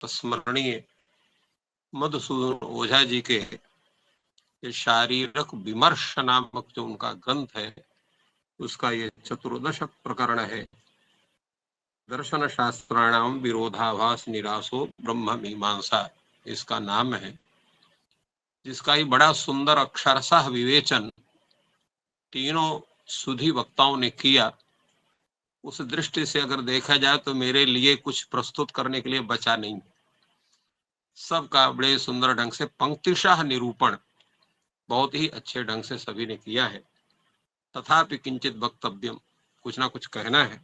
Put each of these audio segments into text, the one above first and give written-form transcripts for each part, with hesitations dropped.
स्मरणीय मधुसूदन ओझा जी के ये शारीरक विमर्श नामक जो उनका ग्रंथ है, उसका ये 14 प्रकरण है। दर्शन शास्त्राणाम विरोधाभास निराशो ब्रह्म मीमांसा इसका नाम है, जिसका ही बड़ा सुंदर अक्षरशः विवेचन तीनों सुधी वक्ताओं ने किया। उस दृष्टि से अगर देखा जाए तो मेरे लिए कुछ प्रस्तुत करने के लिए बचा नहीं। सबका बड़े सुंदर ढंग से पंक्तिशः निरूपण बहुत ही अच्छे ढंग से सभी ने किया है। तथापि किंचित वक्तव्यम, कुछ ना कुछ कहना है।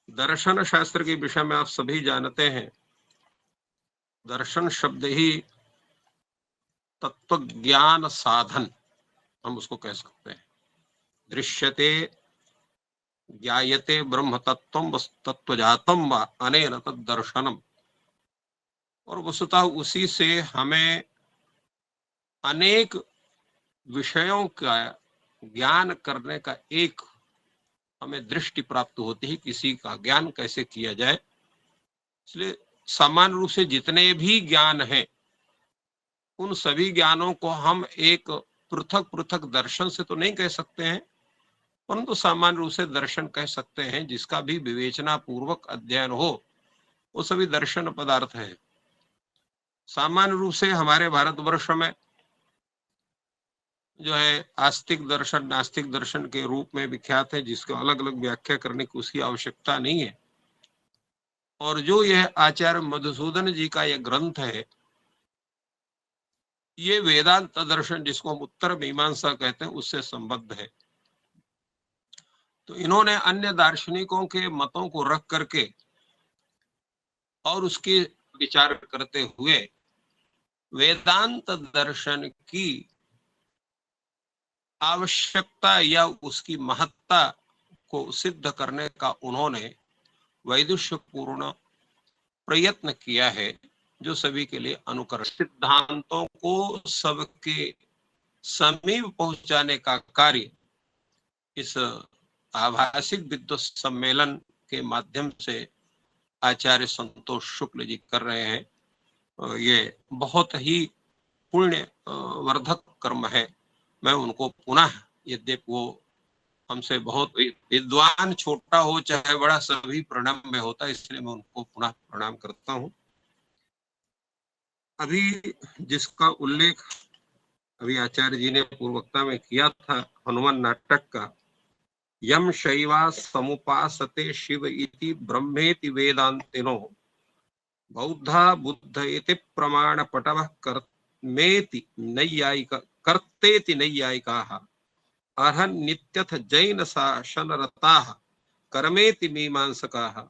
दर्शन शास्त्र के विषय में आप सभी जानते हैं, दर्शन शब्द ही तत्व ज्ञान साधन हम उसको कह सकते हैं। दृश्यते ज्ञायते ब्रह्म तत्वम तत्वजातम व अनेन तद दर्शनम। और वस्तुतः उसी से हमें अनेक विषयों का ज्ञान करने का एक हमें दृष्टि प्राप्त होती है, किसी का ज्ञान कैसे किया जाए। इसलिए सामान्य रूप से जितने भी ज्ञान हैं, उन सभी ज्ञानों को हम एक पृथक पृथक दर्शन से तो नहीं कह सकते हैं, परंतु सामान्य रूप से दर्शन कह सकते हैं। जिसका भी विवेचना पूर्वक अध्ययन हो वो सभी दर्शन पदार्थ है। सामान्य रूप से हमारे भारतवर्ष में जो है आस्तिक दर्शन नास्तिक दर्शन के रूप में विख्यात है, जिसको अलग अलग व्याख्या करने की उसकी आवश्यकता नहीं है। और जो यह आचार्य मधुसूदन जी का यह ग्रंथ है, ये वेदांत दर्शन जिसको हम उत्तर मीमांसा कहते हैं उससे संबद्ध है। तो इन्होंने अन्य दार्शनिकों के मतों को रख करके और उसके विचार करते हुए वेदांत दर्शन की आवश्यकता या उसकी महत्ता को सिद्ध करने का उन्होंने वैदुष्यपूर्ण प्रयत्न किया है, जो सभी के लिए अनुकरण। सिद्धांतों को सबके समीप पहुंचाने का कार्य इस आभासिक विद्वत सम्मेलन के माध्यम से आचार्य संतोष शुक्ल जी कर रहे हैं। ये बहुत ही पुण्य वर्धक कर्म है। मैं उनको पुनः, यद्यपि वो हमसे बहुत विद्वान छोटा हो चाहे बड़ा सभी प्रणाम में होता है, इसलिए मैं उनको पुनः प्रणाम करता हूँ। अभी जिसका उल्लेख अभी आचार्य जी ने पूर्वक्ता में किया था, हनुमान नाटक का, यम शैवा समुपासते शिव इति ब्रह्मेति वेदांतिनो बौद्धा बुद्ध इति प्रमाण पटवः कर्मेति नैयायिक कर्तेति नैयायिकाः अर्हन् नित्यथ जैन शासनरताः कर्मेति मीमांसकाः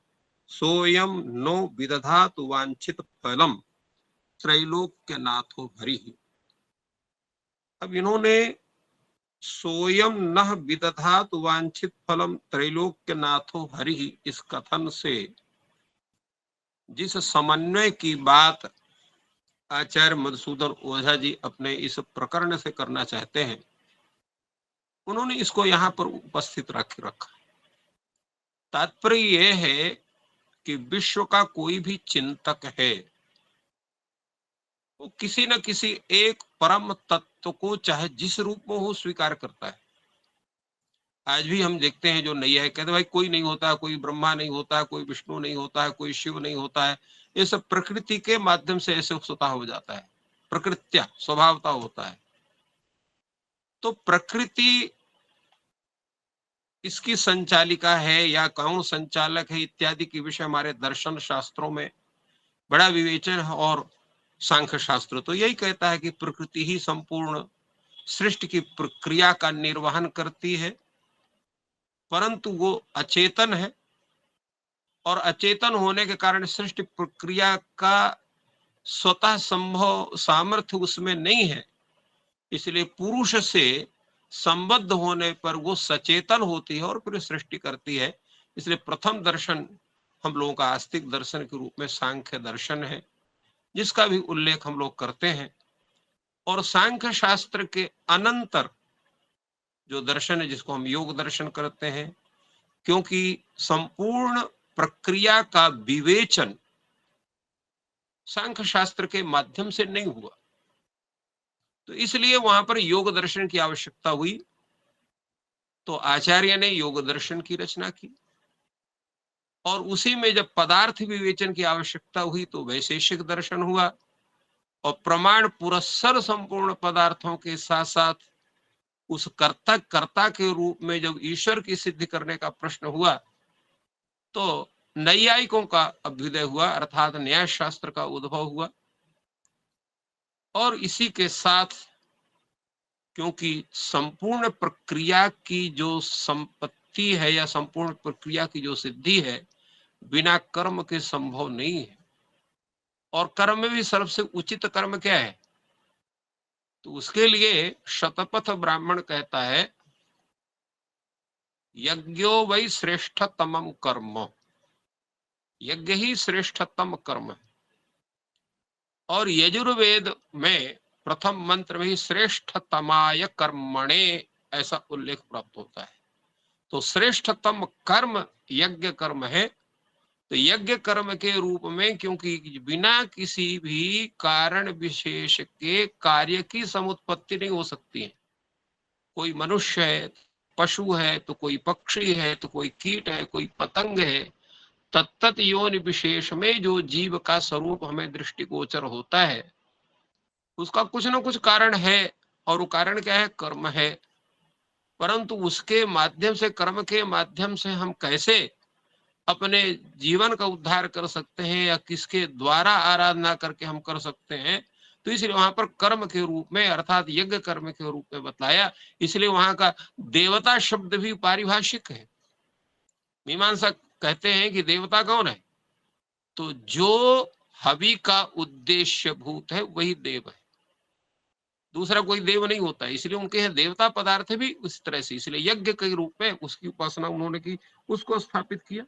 सोयम नो विदधातु वांछित फलम त्रैलोक्यनाथो हरिः। अब इन्होंने सोयम नः विदधातु वांछित फलम त्रैलोक्यनाथो हरिः इस कथन से जिस समन्वय की बात आचार्य मधुसूदन ओझा जी अपने इस प्रकरण से करना चाहते हैं, उन्होंने इसको यहाँ पर उपस्थित रखा। तात्पर्य यह है कि विश्व का कोई भी चिंतक है वो किसी न किसी एक परम तत्व को चाहे जिस रूप में हो स्वीकार करता है। आज भी हम देखते हैं जो नैयायिक कहते हैं भाई कोई नहीं होता है, कोई ब्रह्मा नहीं होता है, कोई विष्णु नहीं होता है, कोई शिव नहीं होता है, ये सब प्रकृति के माध्यम से ऐसे स्वतः हो जाता है, प्रकृत्या स्वभावता होता है। तो प्रकृति इसकी संचालिका है या कौन संचालक है इत्यादि के विषय हमारे दर्शन शास्त्रों में बड़ा विवेचन है। और सांख्य शास्त्र तो यही कहता है कि प्रकृति ही संपूर्ण सृष्टि की प्रक्रिया का निर्वहन करती है, परंतु वो अचेतन है और अचेतन होने के कारण सृष्टि प्रक्रिया का स्वतः संभव सामर्थ्य उसमें नहीं है। इसलिए पुरुष से संबद्ध होने पर वो सचेतन होती है और फिर सृष्टि करती है। इसलिए प्रथम दर्शन हम लोगों का आस्तिक दर्शन के रूप में सांख्य दर्शन है, जिसका भी उल्लेख हम लोग करते हैं। और सांख्य शास्त्र के अनंतर जो दर्शन है जिसको हम योग दर्शन करते हैं, क्योंकि संपूर्ण प्रक्रिया का विवेचन सांख्य शास्त्र के माध्यम से नहीं हुआ। तो इसलिए वहां पर योग दर्शन की आवश्यकता हुई, तो आचार्य ने योग दर्शन की रचना की। और उसी में जब पदार्थ विवेचन की आवश्यकता हुई तो वैशेषिक दर्शन हुआ। और प्रमाण पुरस्सर संपूर्ण पदार्थों के साथ साथ उस कर्ता के रूप में जब ईश्वर की सिद्धि करने का प्रश्न हुआ तो नैयायिकों का अभ्युदय हुआ, अर्थात न्याय शास्त्र का उद्भव हुआ। और इसी के साथ क्योंकि संपूर्ण प्रक्रिया की जो संपत्ति है या संपूर्ण प्रक्रिया की जो सिद्धि है बिना कर्म के संभव नहीं है, और कर्म में भी सबसे उचित कर्म क्या है, तो उसके लिए शतपथ ब्राह्मण कहता है यज्ञो वै श्रेष्ठतमं कर्म, यज्ञ ही श्रेष्ठतम कर्म है। और यजुर्वेद में प्रथम मंत्र में ही श्रेष्ठतमाय कर्मणे ऐसा उल्लेख प्राप्त होता है। तो श्रेष्ठतम कर्म यज्ञ कर्म है। तो यज्ञ कर्म के रूप में क्योंकि बिना किसी भी कारण विशेष के कार्य की समुत्पत्ति नहीं हो सकती है। कोई मनुष्य है, पशु है, तो कोई पक्षी है, तो कोई कीट है, कोई पतंग है, तत्त योनि विशेष में जो जीव का स्वरूप हमें दृष्टिगोचर होता है उसका कुछ न कुछ कारण है। और वो कारण क्या है? कर्म है। परंतु उसके माध्यम से, कर्म के माध्यम से हम कैसे अपने जीवन का उद्धार कर सकते हैं या किसके द्वारा आराधना करके हम कर सकते हैं, तो इसलिए वहां पर कर्म के रूप में अर्थात यज्ञ कर्म के रूप में बताया। इसलिए वहां का देवता शब्द भी पारिभाषिक है। मीमांसा कहते हैं कि देवता कौन है, तो जो हवि का उद्देश्य भूत है वही देव है, दूसरा कोई देव नहीं होता है। इसलिए उनके यहाँ देवता पदार्थ भी उस तरह से, इसलिए यज्ञ के रूप में उसकी उपासना उन्होंने की, उसको स्थापित किया।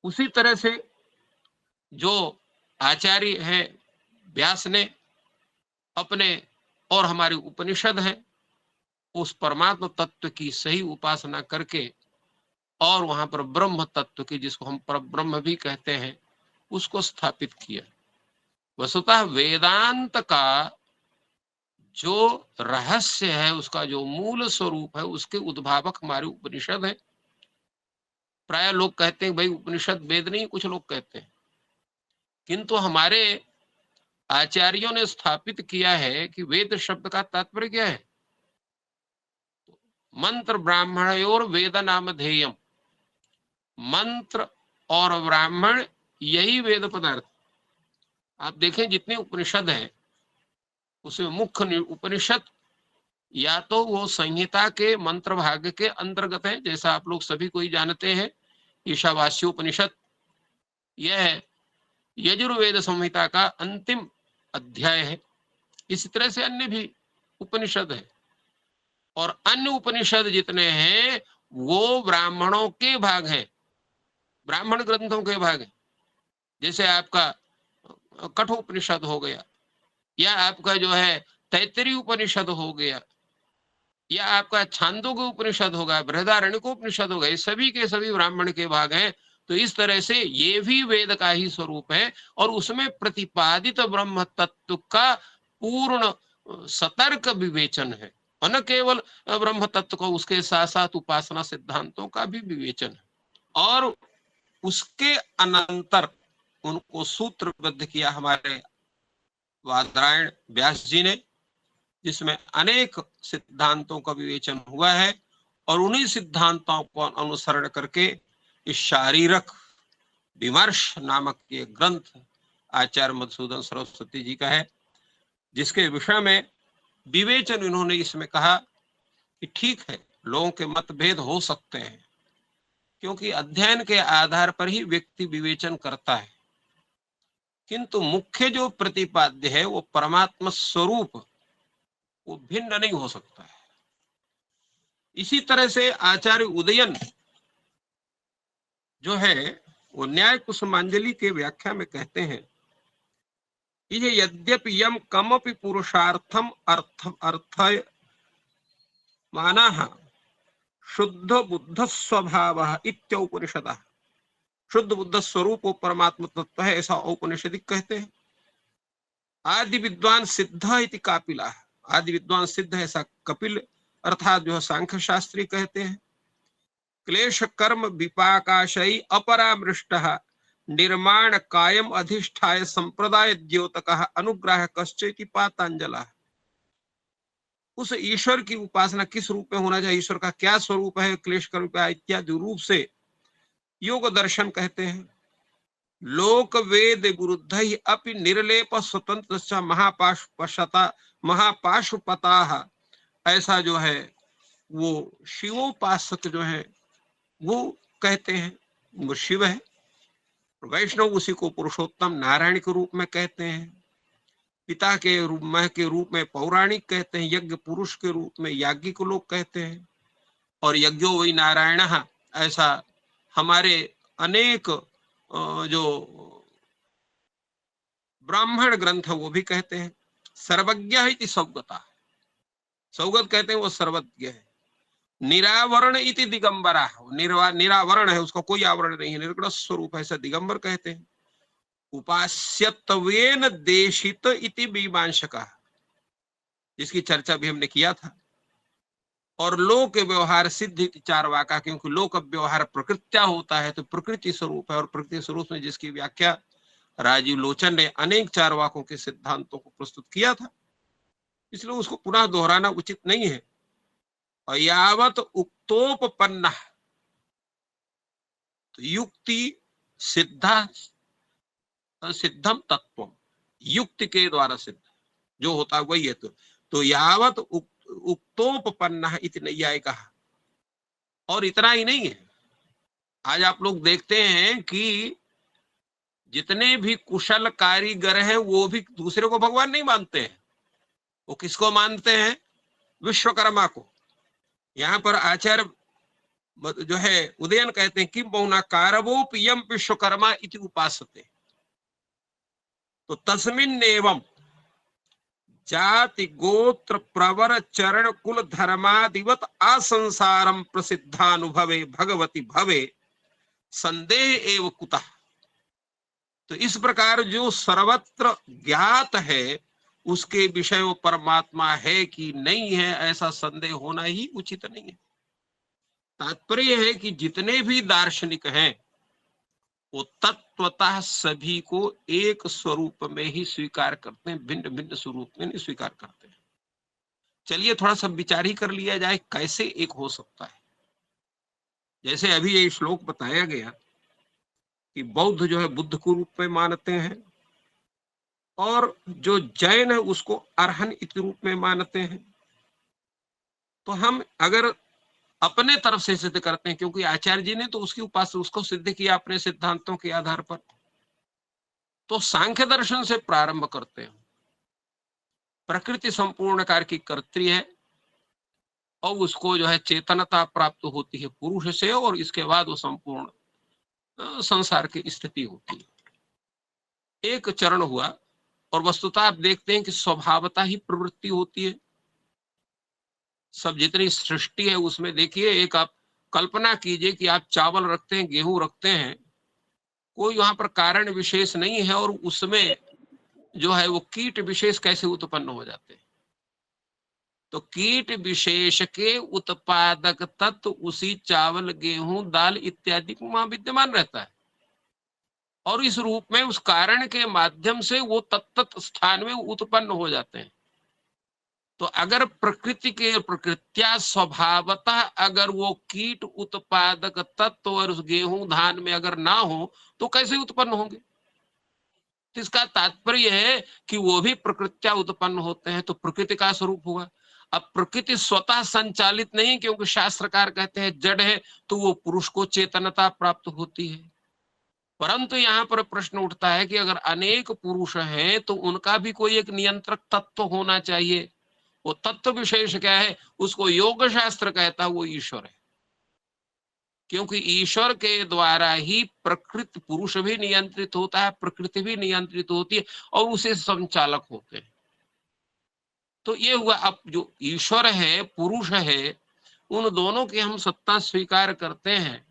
उसी तरह से जो आचार्य हैं व्यास ने अपने और हमारे उपनिषद हैं उस परमात्मा तत्व की सही उपासना करके और वहां पर ब्रह्म तत्व की, जिसको हम परब्रह्म भी कहते हैं, उसको स्थापित किया। वस्तुतः वेदांत का जो रहस्य है, उसका जो मूल स्वरूप है, उसके उद्भावक हमारे उपनिषद है। प्राय लोग कहते हैं भाई उपनिषद वेद नहीं, कुछ लोग कहते हैं, किंतु हमारे आचार्यों ने स्थापित किया है कि वेद शब्द का तात्पर्य क्या है? मंत्र ब्राह्मणयोर वेद नामधेयम, मंत्र और ब्राह्मण यही वेद पदार्थ। आप देखें जितने उपनिषद हैं उसमें मुख्य उपनिषद या तो वो संहिता के मंत्र भाग के अंतर्गत है, जैसा आप लोग सभी कोई जानते हैं ईशावास्योपनिषद, यह यजुर्वेद संहिता का अंतिम अध्याय है। इसी तरह से अन्य भी उपनिषद है, और अन्य उपनिषद जितने हैं वो ब्राह्मणों के भाग हैं, ब्राह्मण ग्रंथों के भाग हैं। जैसे आपका कठोपनिषद हो गया, या आपका जो है तैत्तरीय उपनिषद हो गया, या आपका छांदोग्य उपनिषद होगा, बृहदारण्यकोपनिषद होगा, ये सभी के सभी ब्राह्मण के भाग हैं। तो इस तरह से ये भी वेद का ही स्वरूप है, और उसमें प्रतिपादित ब्रह्म तत्व का पूर्ण सतर्क विवेचन है, और न केवल ब्रह्म तत्व को, उसके साथ साथ उपासना सिद्धांतों का भी विवेचन है। और उसके अनंतर उनको सूत्रबद्ध किया हमारे वादरायण व्यास जी ने, जिसमें अनेक सिद्धांतों का विवेचन हुआ है। और उन्हीं सिद्धांतों को अनुसरण करके इस शारीरक विमर्श नामक ये ग्रंथ आचार्य मधुसूदन सरस्वती जी का है, जिसके विषय में विवेचन इन्होंने इसमें कहा कि ठीक है, लोगों के मतभेद हो सकते हैं, क्योंकि अध्ययन के आधार पर ही व्यक्ति विवेचन करता है, किंतु मुख्य जो प्रतिपाद्य है वो परमात्मा स्वरूप, वो भिन्न नहीं हो सकता है। इसी तरह से आचार्य उदयन जो है वो न्याय कुसुमांजलि के व्याख्या में कहते हैं, ये यद्यपि यम कमपि पुरुषार्थम अर्थ मानः शुद्ध बुद्ध स्वभावः इत्युपनिषदः शुद्ध बुद्ध स्वरूप वो परमात्मा तत्व है, ऐसा औपनिषदिक कहते हैं। आदि विद्वान सिद्ध इति कापिला, आदि विद्वान सिद्ध है ऐसा कपिल अर्थात जो सांख्य शास्त्री कहते हैं। क्लेश कर्म विपाकाशयी अपरामृष्ट निर्माण कायम अधिष्ठाय संप्रदाय द्योतक अनुग्रह कश्चित पातांजला। उस ईश्वर की उपासना किस रूप में होना चाहिए, ईश्वर का क्या स्वरूप है, क्लेश कर्म इत्यादि रूप से योग दर्शन कहते हैं। लोक वेद विरुद्ध ही अपि निर्लेप स्वतंत्र महापाशुपता, ऐसा जो है वो शिवोपासक जो है वो कहते हैं, वो शिव है। वैष्णव उसी को पुरुषोत्तम नारायण के रूप में कहते हैं, पिता के रूप में पौराणिक कहते हैं, यज्ञ पुरुष के रूप में याज्ञिक लोग कहते हैं, और यज्ञो वै नारायण, ऐसा हमारे अनेक जो ब्राह्मण ग्रंथ है वो भी कहते हैं। सर्वज्ञ इति सौगता, सौगत कहते हैं वो सर्वज्ञ है। निरावरण इति दिगंबरा, निरावरण है, उसका कोई आवरण नहीं है, निर्गुण स्वरूप है, ऐसा दिगंबर कहते हैं। उपास्यत्वेन देशित इति मीमांसका, जिसकी चर्चा भी हमने किया था। और लोक व्यवहार सिद्ध इति चार्वाका, क्योंकि लोक व्यवहार प्रकृत्या होता है तो प्रकृति स्वरूप है, और प्रकृति स्वरूप में जिसकी व्याख्या राजीव लोचन ने अनेक चार्वाकों के सिद्धांतों को प्रस्तुत किया था, इसलिए उसको पुनः दोहराना उचित नहीं है। यावत उक्तोपपन्ना, तो युक्ति सिद्धा सिद्धम तत्व, युक्ति के द्वारा सिद्ध जो होता है वही है। तो यावत उक्तोपपन्ना इति नैयायिका, और इतना ही नहीं है, आज आप लोग देखते हैं कि जितने भी कुशल कारीगर हैं वो भी दूसरे को भगवान नहीं मानते हैं, वो किसको मानते हैं, विश्वकर्मा को। यहाँ पर आचार्य जो है उदयन कहते हैं कि बहुना कारवोपियम विश्वकर्मा इति उपासते, तो तस्मिन् एवं जाति गोत्र प्रवर चरण कुल धर्मादिवत असंसारम प्रसिद्धानुभवे भगवती भवे संदेह एव कुतः। तो इस प्रकार जो सर्वत्र ज्ञात है उसके विषय वो परमात्मा है कि नहीं है, ऐसा संदेह होना ही उचित नहीं है। तात्पर्य है कि जितने भी दार्शनिक हैं वो तत्वतः सभी को एक स्वरूप में ही स्वीकार करते हैं, भिन्न भिन्न स्वरूप में नहीं स्वीकार करते हैं। चलिए थोड़ा सा विचार ही कर लिया जाए कैसे एक हो सकता है। जैसे अभी ये श्लोक बताया गया कि बौद्ध जो है बुद्ध को रूप में मानते हैं, और जो जैन है उसको अरहन इति रूप में मानते हैं। तो हम अगर अपने तरफ से सिद्ध करते हैं, क्योंकि आचार्य जी ने तो उसकी उपासना उसको सिद्ध किया अपने सिद्धांतों के आधार पर, तो सांख्य दर्शन से प्रारंभ करते हैं। प्रकृति संपूर्ण कार्य की कर्त्री है, और उसको जो है चेतनता प्राप्त होती है पुरुष से, और इसके बाद वो संपूर्ण संसार की स्थिति होती है। एक चरण हुआ, और वस्तुतः आप देखते हैं कि स्वभावता ही प्रवृत्ति होती है। सब जितनी सृष्टि है उसमें देखिए, एक आप कल्पना कीजिए कि आप चावल रखते हैं, गेहूं रखते हैं, कोई वहां पर कारण विशेष नहीं है, और उसमें जो है वो कीट विशेष कैसे उत्पन्न हो जाते हैं। तो कीट विशेष के उत्पादक तत्व उसी चावल गेहूं दाल इत्यादि को वहां विद्यमान रहता है, और इस रूप में उस कारण के माध्यम से वो तत्त स्थान में उत्पन्न हो जाते हैं। तो अगर प्रकृति के प्रकृत्या स्वभावतः अगर वो कीट उत्पादक तत्व और उस गेहूं धान में अगर ना हो तो कैसे उत्पन्न होंगे। तो इसका तात्पर्य है कि वो भी प्रकृत्या उत्पन्न होते हैं, तो प्रकृति का स्वरूप हुआ। अब प्रकृति स्वतः संचालित नहीं, क्योंकि शास्त्रकार कहते हैं जड़ है, तो वो पुरुष को चेतनता प्राप्त होती है। परंतु यहाँ पर प्रश्न उठता है कि अगर अनेक पुरुष हैं तो उनका भी कोई एक नियंत्रक तत्व होना चाहिए। वो तत्व विशेष क्या है, उसको योग शास्त्र कहता है वो ईश्वर है, क्योंकि ईश्वर के द्वारा ही प्रकृति पुरुष भी नियंत्रित होता है, प्रकृति भी नियंत्रित होती है, और उसे संचालक होते हैं। तो ये हुआ, अब जो ईश्वर है पुरुष है उन दोनों की हम सत्ता स्वीकार करते हैं,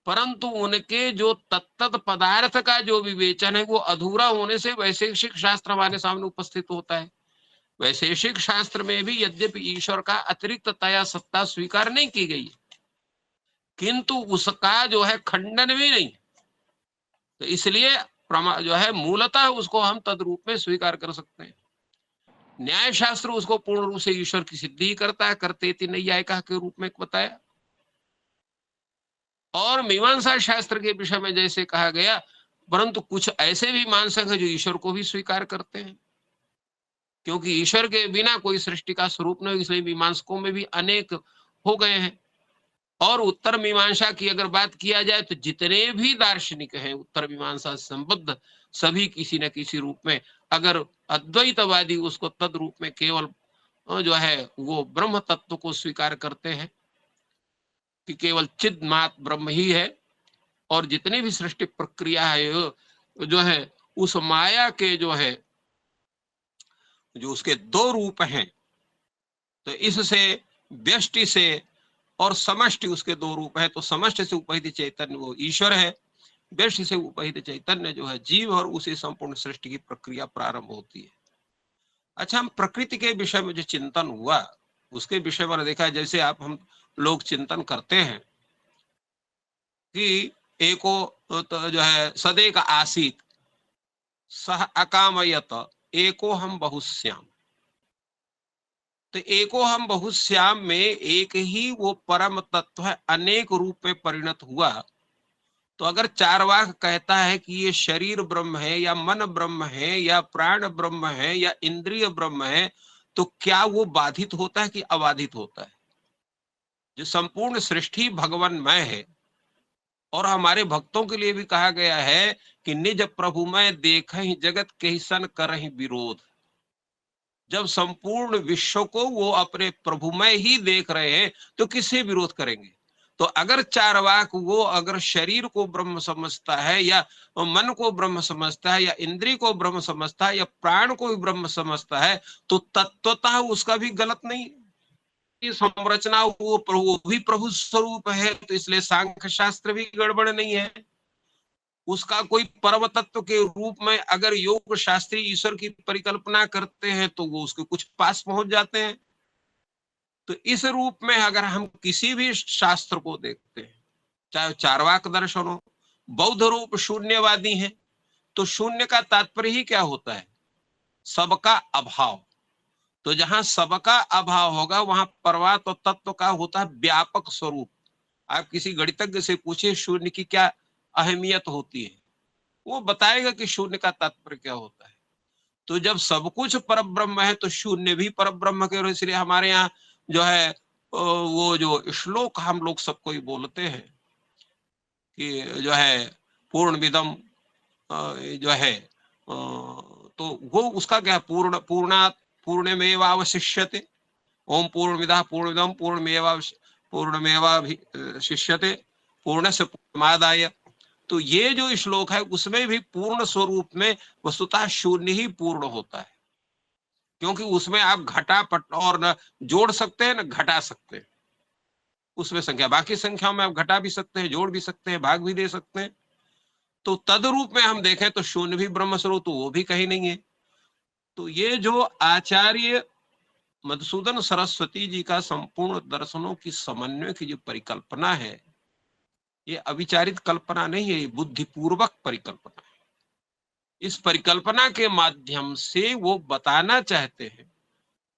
परंतु उनके जो तत्त पदार्थ का जो विवेचन है वो अधूरा होने से वैशेषिक शास्त्र हमारे सामने उपस्थित होता है। वैशेषिक शास्त्र में भी यद्यपि ईश्वर का अतिरिक्ततया सत्ता स्वीकार नहीं की गई, किंतु उसका जो है खंडन भी नहीं, तो इसलिए जो है मूलतः उसको हम तद्रूप में स्वीकार कर सकते हैं। न्याय शास्त्र उसको पूर्ण रूप से ईश्वर की सिद्धि करता है, करते नैयायिका के रूप में बताया। और मीमांसा शास्त्र के विषय में जैसे कहा गया, परंतु कुछ ऐसे भी मीमांसक है जो ईश्वर को भी स्वीकार करते हैं, क्योंकि ईश्वर के बिना कोई सृष्टि का स्वरूप नहीं, इसलिए मीमांसकों में भी अनेक हो गए हैं। और उत्तर मीमांसा की अगर बात किया जाए तो जितने भी दार्शनिक हैं उत्तर मीमांसा से संबद्ध, सभी किसी न किसी रूप में, अगर अद्वैतवादी उसको तद रूप में केवल जो है वो ब्रह्म तत्व को स्वीकार करते हैं कि केवल चिद मात्र ब्रह्म ही है, और जितनी भी सृष्टि प्रक्रिया है जो है उस माया के जो है जो उसके दो रूप हैं, तो इससे व्यष्टि से और समष्टि उसके दो रूप है। तो समष्टि से उपहित चैतन्य वो ईश्वर है, व्यष्टि से उपहित चैतन्य जो है जीव, और उसी संपूर्ण सृष्टि की प्रक्रिया प्रारंभ होती है। अच्छा, हम प्रकृति के विषय में जो चिंतन हुआ उसके विषय में देखा, जैसे आप हम लोग चिंतन करते हैं कि एको तो जो है सदैक आसीत सह अकामयत एको हम बहुश्याम, तो एको हम बहुश्याम में एक ही वो परम तत्व है अनेक रूप में परिणत हुआ। तो अगर चारवाक कहता है कि ये शरीर ब्रह्म है या मन ब्रह्म है या प्राण ब्रह्म है या इंद्रिय ब्रह्म है, तो क्या वो बाधित होता है कि अबाधित होता है? जो संपूर्ण सृष्टि भगवानमय है, और हमारे भक्तों के लिए भी कहा गया है कि निज प्रभु में देखहि जगत के ही सन करहि विरोध। जब संपूर्ण विश्व को वो अपने प्रभुमय ही देख रहे हैं तो किससे विरोध करेंगे? तो अगर चारवाक वो अगर शरीर को ब्रह्म समझता है या मन को ब्रह्म समझता है या इंद्रिय को ब्रह्म समझता है या प्राण को भी ब्रह्म समझता है, तो तत्वतः उसका भी गलत नहीं। संरचना वो भी प्रभु स्वरूप है, तो इसलिए सांख्य शास्त्र भी गड़बड़ नहीं है। उसका कोई परम तत्व के रूप में अगर योग शास्त्री ईश्वर की परिकल्पना करते हैं तो वो उसके कुछ पास पहुंच जाते हैं। तो इस रूप में अगर हम किसी भी शास्त्र को देखते हैं, चाहे चारवाक दर्शन हो, बौद्ध रूप शून्यवादी है, तो शून्य का तात्पर्य ही क्या होता है? सबका अभाव। तो जहां सबका अभाव होगा वहां परमात्म तत्व का होता है व्यापक स्वरूप। आप किसी गणितज्ञ से पूछिए शून्य की क्या अहमियत होती है, वो बताएगा कि शून्य का तात्पर्य क्या होता है। तो जब सब कुछ परब्रह्म है तो शून्य भी परब्रह्म के, इसलिए हमारे यहाँ जो है वो जो श्लोक हम लोग सबको ही बोलते हैं कि जो है पूर्ण विदम जो है तो वो उसका क्या पूर्ण पूर्णात् पूर्णमेवावशिष्यते, ओम पूर्णमिदः पूर्णमिदं पूर्णमेवावशिष्यते पूर्णस्य पूर्णमादाय। तो ये जो श्लोक है उसमें भी पूर्ण स्वरूप में वस्तुतः शून्य ही पूर्ण होता है, क्योंकि उसमें आप घटापट और न जोड़ सकते हैं न घटा सकते हैं। उसमें संख्या, बाकी संख्याओं में आप घटा भी सकते हैं, जोड़ भी सकते हैं, भाग भी दे सकते हैं। तो तद रूप में हम देखें तो शून्य भी ब्रह्म स्वरूप, तो वो भी कहीं नहीं है। तो ये जो आचार्य मधुसूदन सरस्वती जी का संपूर्ण दर्शनों की समन्वय की जो परिकल्पना है, ये अविचारित कल्पना नहीं है, ये बुद्धिपूर्वक परिकल्पना है। इस परिकल्पना के माध्यम से वो बताना चाहते हैं,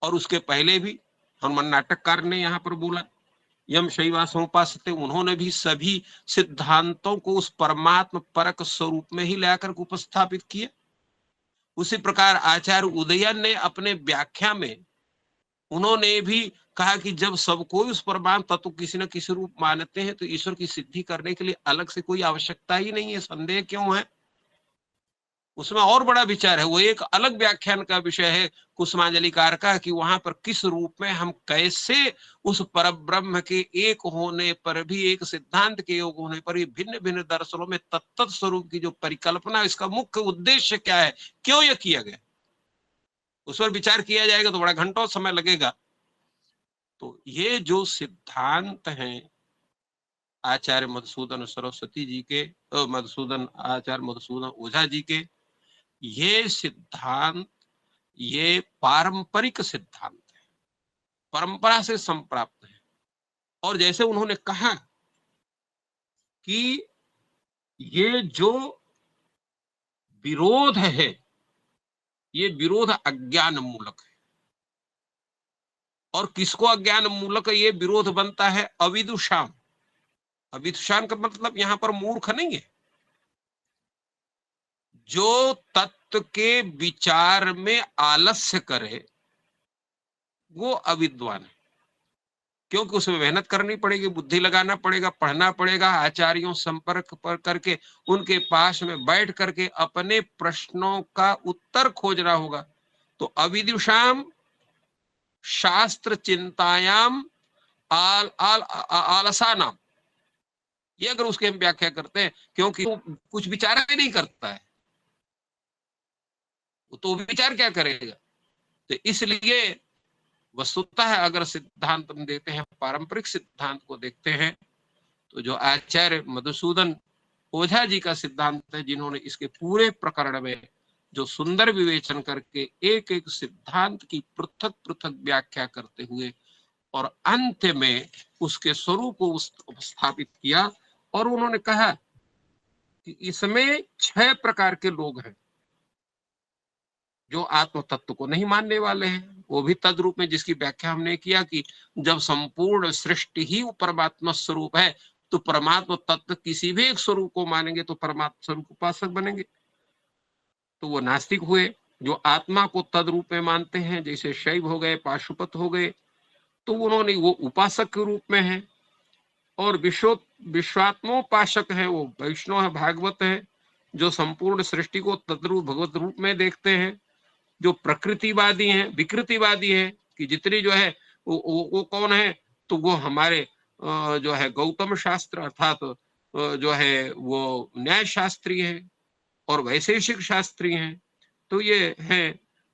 और उसके पहले भी हनुमान नाटककार ने यहाँ पर बोला यम शैवासोपासते, उन्होंने भी सभी सिद्धांतों को उस परमात्म परक स्वरूप में ही लाकर उपस्थापित किया। उसी प्रकार आचार्य उदयन ने अपने व्याख्या में उन्होंने भी कहा कि जब सब कोई उस परमात्म तत्व किसी न किसी रूप मानते हैं तो ईश्वर की सिद्धि करने के लिए अलग से कोई आवश्यकता ही नहीं है। संदेह क्यों है? उसमें और बड़ा विचार है, वो एक अलग व्याख्यान का विषय है कुसुमांजलिकार का, कि वहां पर किस रूप में हम कैसे उस परब्रह्म के एक होने पर भी, एक सिद्धांत के योग होने पर भी भिन्न भिन्न दर्शनों में तत्त स्वरूप की जो परिकल्पना, इसका मुख्य उद्देश्य क्या है, क्यों यह किया गया, उस पर विचार किया जाएगा तो बड़ा घंटों समय लगेगा। तो ये जो सिद्धांत हैं आचार्य मधुसूदन सरस्वती जी के, आचार्य मधुसूदन ओझा जी के, ये सिद्धांत ये पारंपरिक सिद्धांत है, परंपरा से संप्राप्त है। और जैसे उन्होंने कहा कि ये जो विरोध है, ये विरोध अज्ञान मूलक है। और किसको अज्ञान मूलक ये विरोध बनता है? अविदुषाम। अविदुषाम का मतलब यहां पर मूर्ख नहीं है, जो तत्व के विचार में आलस्य करे वो अविद्वान है। क्योंकि उसमें मेहनत करनी पड़ेगी, बुद्धि लगाना पड़ेगा, पढ़ना पड़ेगा, आचार्यों संपर्क पर करके उनके पास में बैठ करके अपने प्रश्नों का उत्तर खोजना होगा। तो अविदुषाम शास्त्र चिंतायाम आलसानाम, ये अगर उसके हम व्याख्या करते हैं, क्योंकि वो कुछ विचार ही नहीं करता है, तो विचार क्या करेगा? तो इसलिए वस्तुतः अगर सिद्धांत हम देते हैं, पारंपरिक सिद्धांत को देखते हैं, तो जो आचार्य मधुसूदन ओझा जी का सिद्धांत है, जिन्होंने इसके पूरे प्रकरण में जो सुंदर विवेचन करके एक एक सिद्धांत की पृथक पृथक व्याख्या करते हुए और अंत में उसके स्वरूप को स्थापित किया। और उन्होंने कहा कि इसमें 6 प्रकार के लोग हैं जो आत्म तत्व को नहीं मानने वाले हैं। वो भी तद्रूप में, जिसकी व्याख्या हमने किया कि जब संपूर्ण सृष्टि ही परमात्मा स्वरूप है, तो परमात्मा तत्व किसी भी एक स्वरूप को मानेंगे तो परमात्मा स्वरूप उपासक बनेंगे, तो वो नास्तिक हुए। जो आत्मा को तद्रूप में मानते हैं, जैसे शैव हो गए, पाशुपत हो गए, तो उन्होंने वो उपासक के रूप में है। और विश्वात्मोपासक है, वो वैष्णव है, भागवत है, जो संपूर्ण सृष्टि को तद्रूप भगवत रूप में देखते हैं। जो प्रकृतिवादी हैं, विकृतिवादी है कि जितनी जो है वो कौन है? तो वो हमारे जो है गौतम शास्त्र अर्थात जो है वो न्याय शास्त्री है और वैशेषिक शास्त्री हैं, तो ये है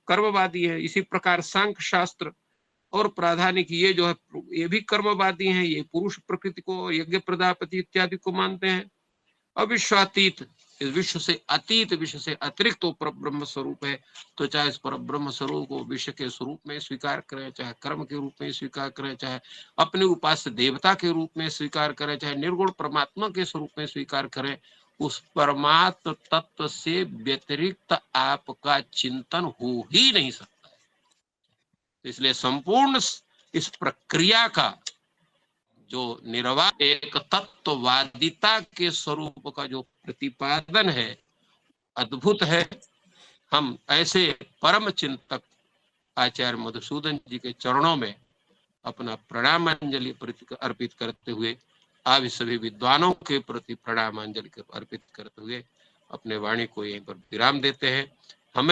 कर्मवादी है। इसी प्रकार सांख्य शास्त्र और प्राधानिक ये जो है ये भी कर्मवादी हैं, ये पुरुष प्रकृति को, यज्ञ प्रजापति इत्यादि को मानते हैं। अविश्वातीत, इस विश्व से अतीत, विश्व से अतिरिक्त तो पर ब्रह्म स्वरूप है। तो चाहे इस पर ब्रह्म स्वरूप को विश्व के स्वरूप में स्वीकार करें, चाहे कर्म के रूप में स्वीकार करें, चाहे अपने उपास्य देवता के रूप में स्वीकार करें, चाहे निर्गुण परमात्मा के स्वरूप में स्वीकार करें, उस परमात्म तत्व से व्यतिरिक्त आपका चिंतन हो ही नहीं सकता। इसलिए संपूर्ण इस प्रक्रिया का जो निर्वाह एक तत्ववादिता के स्वरूप का जो प्रतिपादन है, अद्भुत है। हम ऐसे परम चिंतक आचार्य मधुसूदन जी के चरणों में अपना प्रणामांजलि अर्पित करते हुए, आप सभी विद्वानों के प्रति प्रणामांजलि अर्पित करते हुए अपने वाणी को यहीं पर विराम देते हैं।